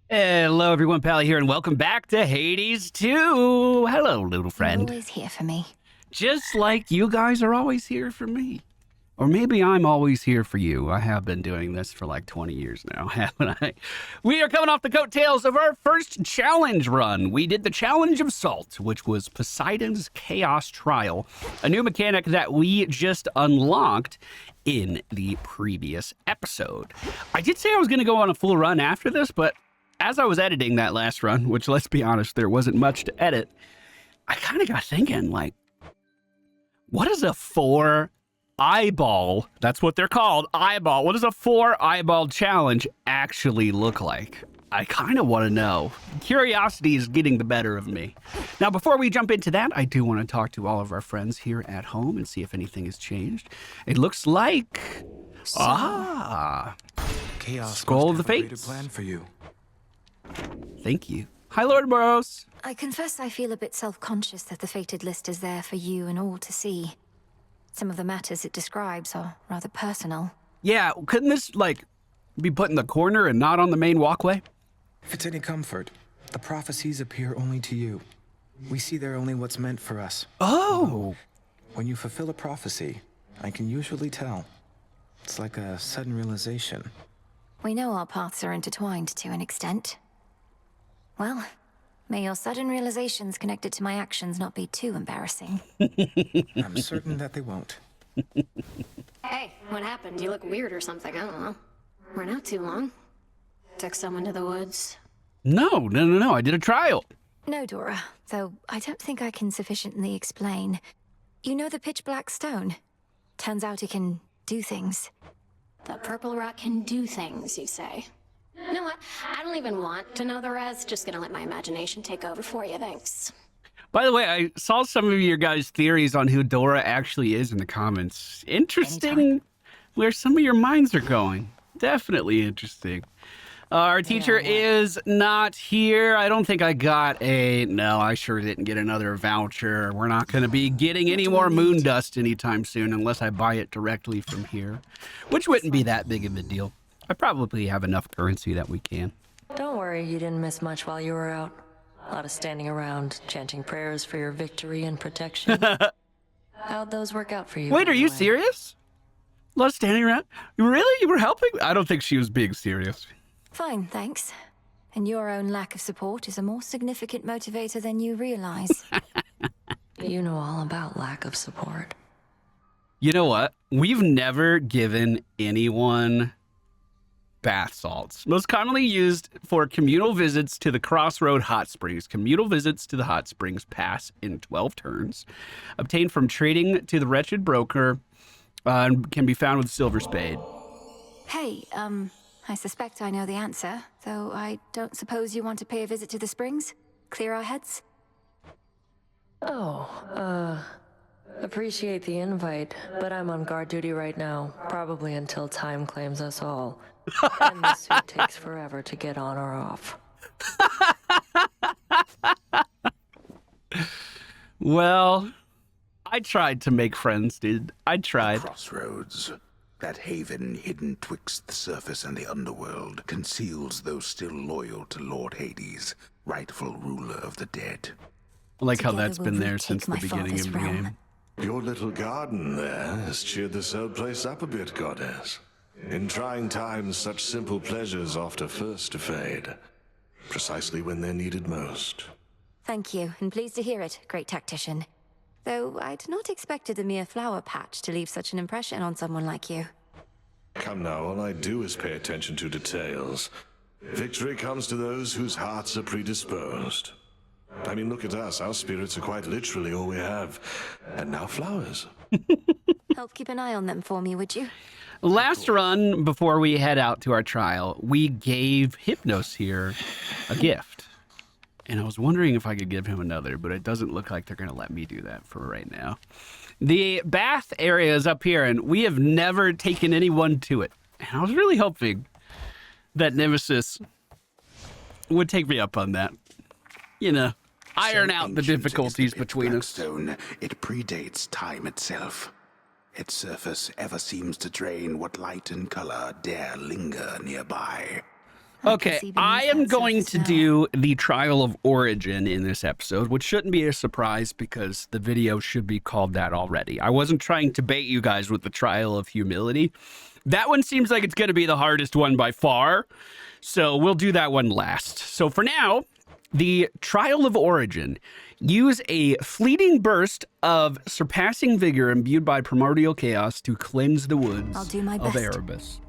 Hello, everyone. Pally here, and welcome back to Hades 2. Hello, little friend. You're always here for me. Just like you guys are always here for me. Or maybe I'm always here for you. I have been doing this for like 20 years now, haven't I? We are coming off the coattails of our first challenge run. We did the Challenge of Salt, which was Poseidon's Chaos Trial, a new mechanic that we just unlocked in the previous episode. I did say I was going to go on a full run after this, but as I was editing that last run, which, let's be honest, there wasn't much to edit, I kind of got thinking, like, what is a 4 eyeball, that's what they're called, eyeball, what does a 4 eyeball challenge actually look like? I kind of want to know. Curiosity is getting the better of me. Now, before we jump into that, I do want to talk to all of our friends here at home and see if anything has changed. It looks like... Chaos Scroll of the must have a greater Fates. plan for you. Thank you. Hi, Lord Boros. I confess I feel a bit self-conscious that the fated list is there for you and all to see. Some of the matters it describes are rather personal. Yeah, couldn't this, like, be put in the corner and not on the main walkway? If it's any comfort, the prophecies appear only to you. We see there only what's meant for us. Oh. When you fulfill a prophecy, I can usually tell. It's like a sudden realization. We know our paths are intertwined to an extent. Well, may your sudden realizations connected to my actions not be too embarrassing. I'm certain that they won't. Hey, what happened? You look weird or something, I don't know. We're not too long. Took someone to the woods. No, I did a trial. No, Dora, though I don't think I can sufficiently explain. You know the pitch black stone? Turns out it can do things. The purple rock can do things, you say? You know what? I don't even want to know the rest. Just gonna let my imagination take over for you, thanks. By the way, I saw some of your guys' theories on who Dora actually is in the comments. Interesting Anytime. where some of your minds are going. Definitely interesting. Our teacher is not here. I don't think I got a... No, I sure didn't get another voucher. We're not going to be getting any more moon dust anytime soon unless I buy it directly from here, which wouldn't be that big of a deal. I probably have enough currency that we can. Don't worry, you didn't miss much while you were out. A lot of standing around, chanting prayers for your victory and protection. How'd those work out for you? Wait, by are the you way? serious? Love standing around? Really? You were helping? I don't think she was being serious. Fine, thanks. And your own lack of support is a more significant motivator than you realize. You know all about lack of support. You know what? We've never given anyone bath salts. Most commonly used for communal visits to the Crossroad Hot Springs. Communal visits to the hot springs pass in 12 turns. Obtained from trading to the wretched broker and can be found with Silver Spade. Hey, I suspect I know the answer, though I don't suppose you want to pay a visit to the springs? Clear our heads? Appreciate the invite, but I'm on guard duty right now, probably until time claims us all. And the suit takes forever to get on or off. Well, I tried to make friends, dude. I tried. Crossroads. That haven hidden twixt the surface and the underworld conceals those still loyal to Lord Hades, rightful ruler of the dead. I like how Together that's we'll been there retake since the my beginning father's of the realm. game. Your little garden there has cheered this old place up a bit, goddess. In trying times, such simple pleasures often first to fade, precisely when they're needed most. Thank you, and pleased to hear it, great tactician. Though I'd not expected a mere flower patch to leave such an impression on someone like you. Come now, all I do is pay attention to details. Victory comes to those whose hearts are predisposed. I mean, look at us. Our spirits are quite literally all we have. And now flowers. Help keep an eye on them for me, would you? Last run, before we head out to our trial, we gave Hypnos here a gift. And I was wondering if I could give him another, but it doesn't look like they're going to let me do that for right now. The bath area is up here, and we have never taken anyone to it. And I was really hoping that Nemesis would take me up on that. You know, iron So out the ancient difficulties is the between black us. Stone, it predates time itself. Its surface ever seems to drain what light and color dare linger nearby. Okay, see beneath I am that going surface to now. do the Trial of Origin in this episode, which shouldn't be a surprise because the video should be called that already. I wasn't trying to bait you guys with the Trial of Humility. That one seems like it's going to be the hardest one by far, so we'll do that one last. So for now, the Trial of Origin. Use a fleeting burst of surpassing vigor imbued by primordial chaos to cleanse the woods I'll do my of best. Erebus.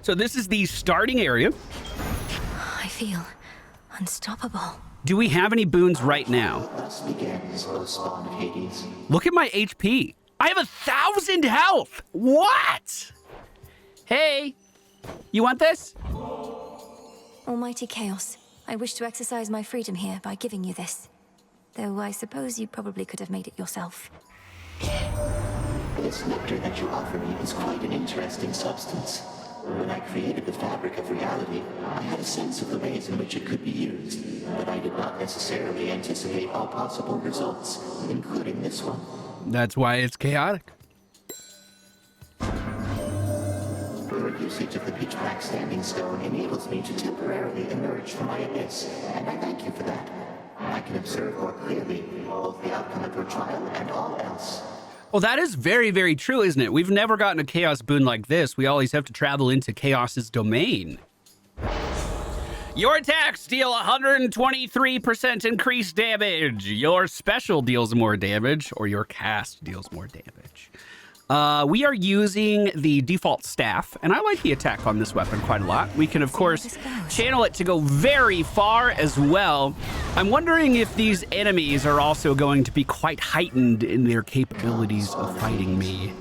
So this is the starting area. I feel unstoppable. Do we have any boons right now? Thus begins, O spawn of Hades. Look at my HP. I have 1,000 health. What? Hey, you want this? Almighty Chaos, I wish to exercise my freedom here by giving you this. Though I suppose you probably could have made it yourself. This nectar that you offer me is quite an interesting substance. When I created the fabric of reality, I had a sense of the ways in which it could be used, but I did not necessarily anticipate all possible results, including this one. That's why it's chaotic. Your usage of the pitch black standing stone enables me to temporarily emerge from my abyss, and I thank you for that. I can observe more clearly both the outcome of your trial and all else. Well, that is very, very true, isn't it? We've never gotten a chaos boon like this. We always have to travel into chaos's domain. Your attacks deal 123% increased damage. Your special deals more damage, or your cast deals more damage. We are using the default staff, and I like the attack on this weapon quite a lot. We can, of course, channel it to go very far as well. I'm wondering if these enemies are also going to be quite heightened in their capabilities of fighting me.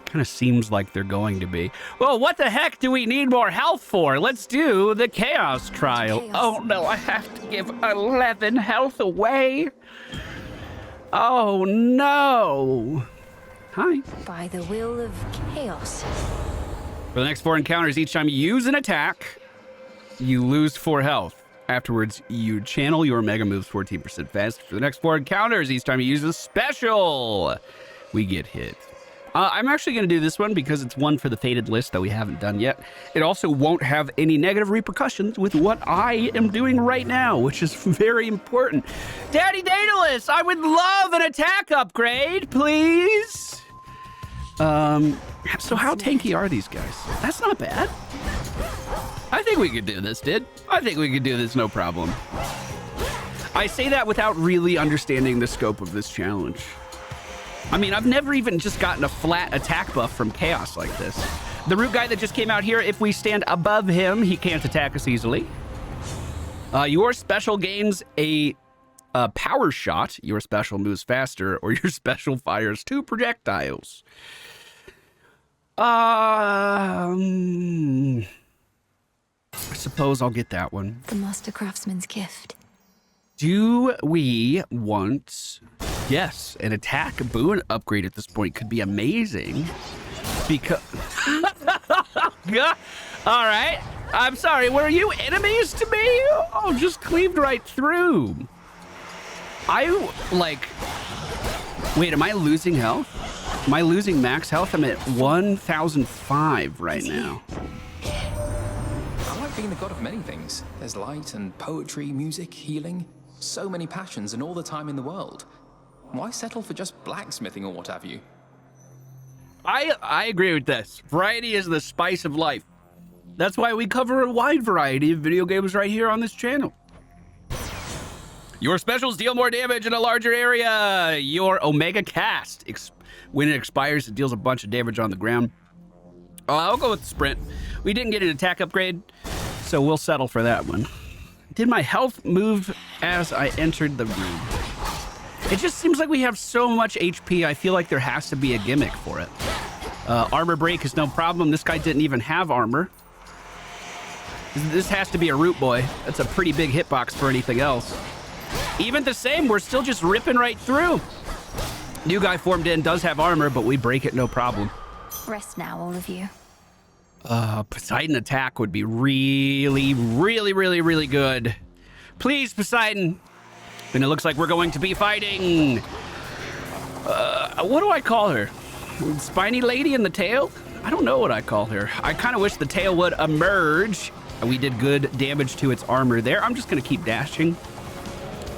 Kind of seems like they're going to be. Well, what the heck do we need more health for? Let's do the Chaos Trial. Chaos. Oh, no, I have to give 11 health away. Oh, no. Hi. By the will of Chaos. For the next 4 encounters, each time you use an attack, you lose 4 health. Afterwards, you channel your mega moves 14% faster. For the next 4 encounters, each time you use a special, we get hit. I'm actually going to do this one because it's one for the Fated list that we haven't done yet. It also won't have any negative repercussions with what I am doing right now, which is very important. Daddy Daedalus, I would love an attack upgrade, please. So how tanky are these guys? That's not bad. I think we could do this, dude. I think we could do this, no problem. I say that without really understanding the scope of this challenge. I mean, I've never even just gotten a flat attack buff from Chaos like this. The root guy that just came out here, if we stand above him, he can't attack us easily. Your special gains a power shot. Your special moves faster, or your special fires 2 projectiles. I suppose I'll get that one. The Master Craftsman's gift. Do we want... Yes, an attack boon upgrade at this point could be amazing. Because... All right. I'm sorry. Were you enemies to me? Oh, just cleaved right through. Wait, am I losing health? Am I losing max health? I'm at 1,005 right now. I like being the god of many things. There's light and poetry, music, healing. So many passions and all the time in the world. Why settle for just blacksmithing or what have you? I agree with this. Variety is the spice of life. That's why we cover a wide variety of video games right here on this channel. Your specials deal more damage in a larger area. Your Omega Cast. When it expires, it deals a bunch of damage on the ground. I'll go with the Sprint. We didn't get an attack upgrade, so we'll settle for that one. Did my health move as I entered the room? It just seems like we have so much HP, I feel like there has to be a gimmick for it. Armor break is no problem. This guy didn't even have armor. This has to be a root boy. That's a pretty big hitbox for anything else. Even the same, we're still just ripping right through. New guy formed in does have armor, but we break it no problem. Rest now, all of you. Poseidon attack would be really, really, really, really good. Please, Poseidon. And it looks like we're going to be fighting. What do I call her? Spiny lady in the tail? I don't know what I call her. I kind of wish the tail would emerge. We did good damage to its armor there. I'm just going to keep dashing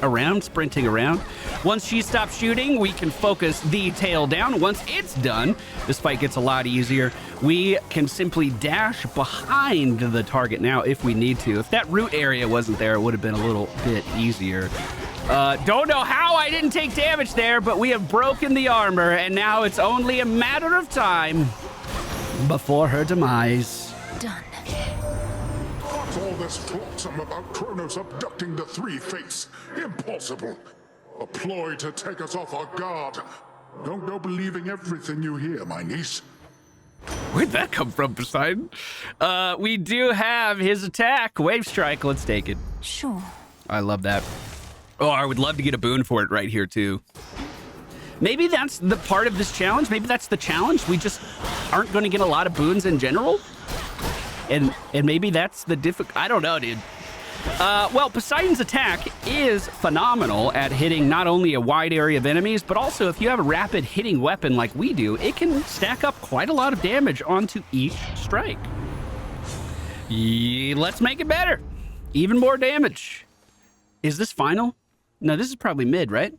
around, sprinting around. Once she stops shooting, we can focus the tail down. Once it's done, this fight gets a lot easier. We can simply dash behind the target now if we need to. If that root area wasn't there, it would have been a little bit easier. Don't know how I didn't take damage there, but we have broken the armor, and now it's only a matter of time before her demise. Done. What's all this flotsam about Kronos abducting the Three Fates? Impossible. A ploy to take us off our guard. Don't go believing everything you hear, my niece. Where'd that come from, Poseidon? We do have his attack. Wave Strike, let's take it. Sure. I love that. Oh, I would love to get a boon for it right here, too. Maybe that's the part of this challenge. Maybe that's the challenge. We just aren't going to get a lot of boons in general. And maybe that's the I don't know, dude. Well, Poseidon's attack is phenomenal at hitting not only a wide area of enemies, but also if you have a rapid hitting weapon like we do, it can stack up quite a lot of damage onto each strike. Let's make it better. Even more damage. Is this final? No, this is probably mid, right?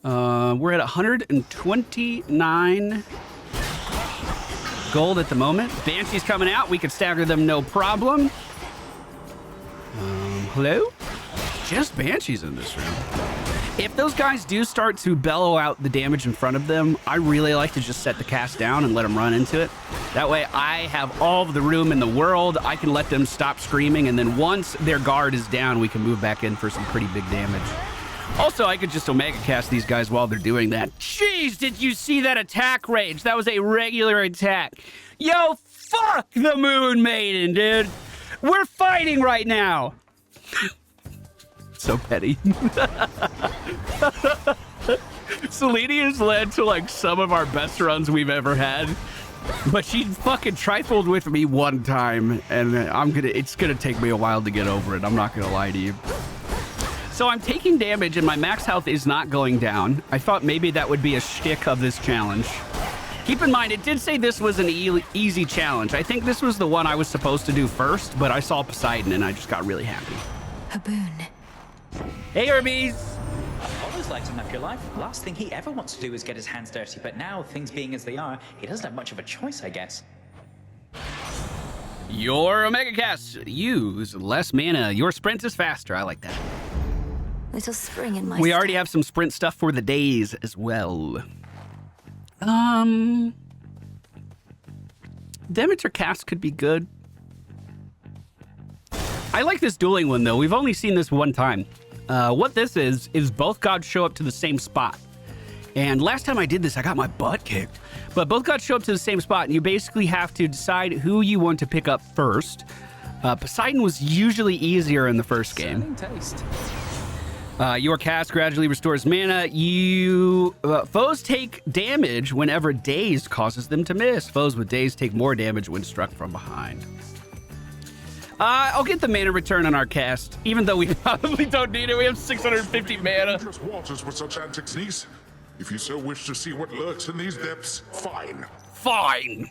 We're at 129 gold at the moment. Banshee's coming out. We can stagger them, no problem. Hello? Just Banshees in this room. If those guys do start to bellow out the damage in front of them, I really like to just set the cast down and let them run into it. That way I have all of the room in the world. I can let them stop screaming, and then once their guard is down, we can move back in for some pretty big damage. Also, I could just Omega cast these guys while they're doing that. Jeez, did you see that attack range? That was a regular attack. Yo, fuck the Moon Maiden, dude. We're fighting right now. So petty. Selene has led to like some of our best runs we've ever had. But she fucking trifled with me one time, and it's gonna take me a while to get over it. I'm not gonna lie to you. So I'm taking damage and my max health is not going down. I thought maybe that would be a shtick of this challenge. Keep in mind, it did say this was an easy challenge. I think this was the one I was supposed to do first, but I saw Poseidon and I just got really happy. A boon. Hey, Hermes! Apollo's lighting up your life. Last thing he ever wants to do is get his hands dirty, but now, things being as they are, he doesn't have much of a choice, I guess. Your Omega Cast. Use less mana. Your sprint is faster. I like that. Little spring in my We already have some sprint stuff for the days as well. Demeter cast could be good. I like this dueling one, though. We've only seen this one time. What this is both gods show up to the same spot. And last time I did this, I got my butt kicked. But both gods show up to the same spot, and you basically have to decide who you want to pick up first. Poseidon was usually easier in the first game. Your cast gradually restores mana. Foes take damage whenever dazed causes them to miss. Foes with dazed take more damage when struck from behind. I'll get the mana return on our cast, even though we probably don't need it. We have 650 mana. Dangerous waters with such antics, niece. If you so wish to see what lurks in these depths, fine. Fine.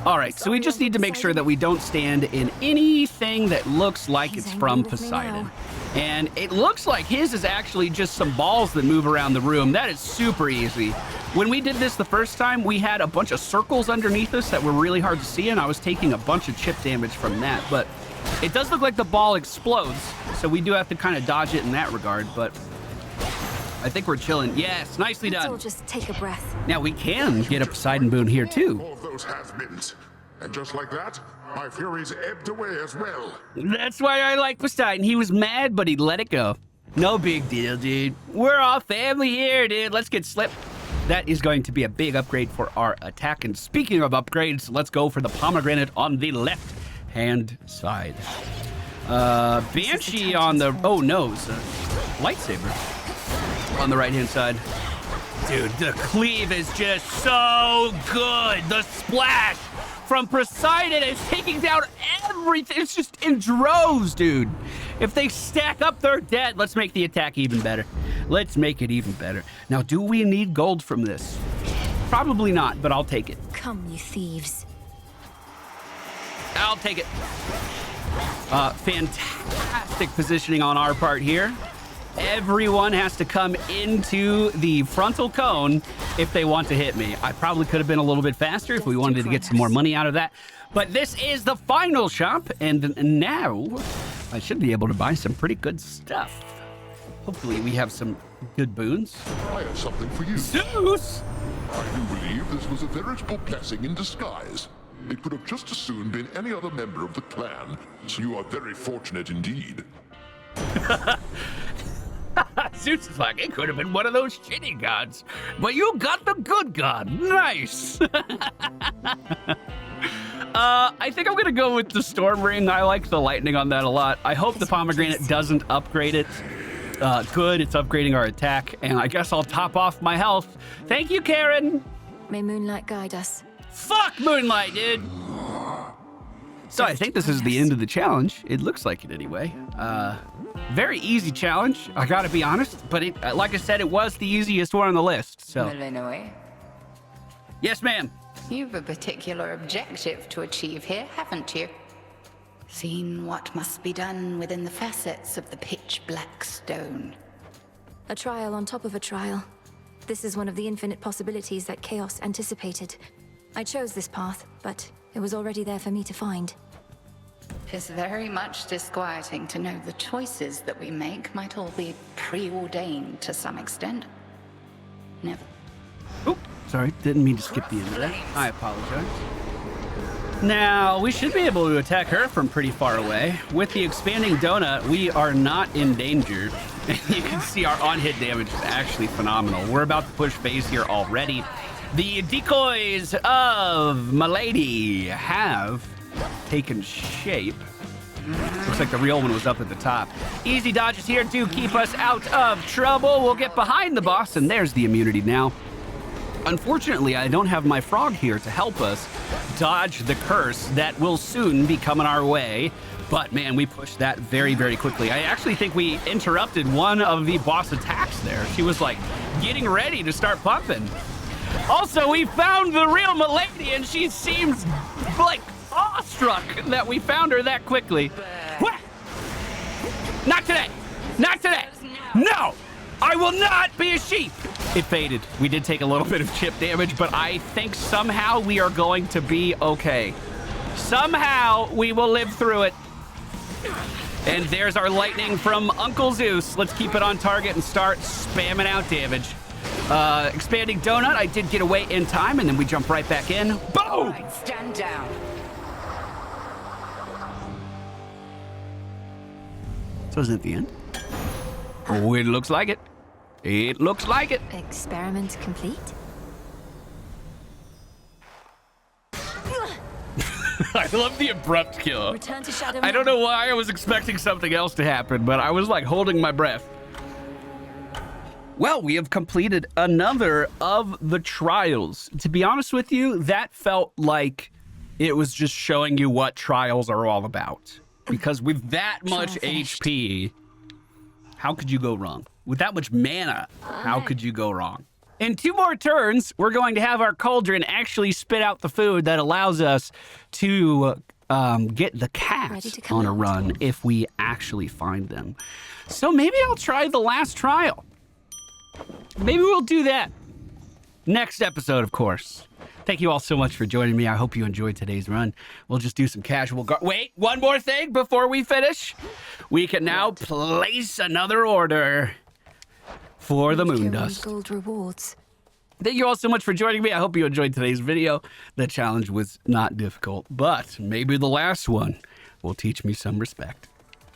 All right, so we just need to make sure that we don't stand in anything that looks like it's from Poseidon. And it looks like his is actually just some balls that move around the room. That is super easy. When we did this the first time, we had a bunch of circles underneath us that were really hard to see, and I was taking a bunch of chip damage from that. But it does look like the ball explodes, so we do have to kind of dodge it in that regard, but I think we're chilling. Yes, nicely done. Let's all just take a breath. Now we can get a Poseidon boon here too. All of those has-beens. And just like that, my furies ebbed away as well. That's why I like Poseidon. He was mad, but he let it go. No big deal, dude. We're all family here, dude. Let's get slipped. That is going to be a big upgrade for our attack. And speaking of upgrades, let's go for the pomegranate on the left-hand side. Banshee on the... Oh, no. It's a lightsaber on the right-hand side. Dude, the cleave is just so good. The splash from Poseidon is taking down everything. It's just in droves, dude. If they stack up, they're dead. Let's make the attack even better. Let's make it even better. Now, do we need gold from this? Probably not, but I'll take it. Come, you thieves. I'll take it. Fantastic positioning on our part here. Everyone has to come into the frontal cone if they want to hit me. I probably could have been a little bit faster if we wanted to get some more money out of that. But this is the final shop, and now I should be able to buy some pretty good stuff. Hopefully we have some good boons. I have something for you. Zeus! I do believe this was a veritable blessing in disguise. It could have just as soon been any other member of the clan, so you are very fortunate indeed. Zeus is like, it could have been one of those shitty gods, but you got the good god. Nice. I think I'm gonna go with the storm ring. I like the lightning on that a lot. I hope the pomegranate doesn't upgrade it. Good, it's upgrading our attack, and I guess I'll top off my health. Thank you, Karen. May moonlight guide us. Fuck moonlight, dude. So I think this is the end of the challenge. It looks like it anyway. Very easy challenge, I gotta be honest, but it, like I said, it was the easiest one on the list, so. Melinoe, Yes, ma'am. you've a particular objective to achieve here, haven't you? Seen what must be done within the facets of the pitch-black stone. A trial on top of a trial. This is one of the infinite possibilities that Chaos anticipated. I chose this path, but it was already there for me to find. It's very much disquieting to know the choices that we make might all be preordained to some extent. Never. Oop, sorry, didn't mean to skip the end of that. I apologize. Now, we should be able to attack her from pretty far away. With the expanding donut, we are not in danger. You can see our on-hit damage is actually phenomenal. We're about to push phase here already. The decoys of Milady have taken shape. Looks like the real one was up at the top. Easy dodges here to keep us out of trouble. We'll get behind the boss, and there's the immunity now. Unfortunately, I don't have my frog here to help us dodge the curse that will soon be coming our way. But man, we pushed that very, very quickly. I actually think we interrupted one of the boss attacks there. She was like getting ready to start pumping. Also, we found the real Milady, and she seems like awestruck that we found her that quickly. What? Not today! Not today! No! I will not be a sheep! It faded. We did take a little bit of chip damage, but I think somehow we are going to be okay. Somehow we will live through it. And there's our lightning from Uncle Zeus. Let's keep it on target and start spamming out damage. Expanding donut, I did get away in time, and then we jump right back in. Boom! Right, stand down. So is it the end? Oh, it looks like it. It looks like it. Experiment complete? I love the abrupt kill. Return to Shadow. I don't know why I was expecting something else to happen, but I was like holding my breath. Well, we have completed another of the trials. To be honest with you, that felt like it was just showing you what trials are all about. Because with that much HP, how could you go wrong? With that much mana, how could you go wrong? In 2 more turns, we're going to have our cauldron actually spit out the food that allows us to get the cats on a run if we actually find them. So maybe I'll try the last trial. Maybe we'll do that next episode, of course. Thank you all so much for joining me. I hope you enjoyed today's run. We'll just do some casual wait, one more thing before we finish. We can now place another order for the moon dust. Gold rewards. Thank you all so much for joining me. I hope you enjoyed today's video. The challenge was not difficult, but maybe the last one will teach me some respect.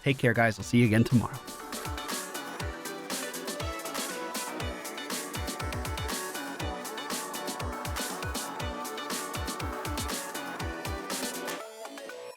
Take care, guys. I'll see you again tomorrow.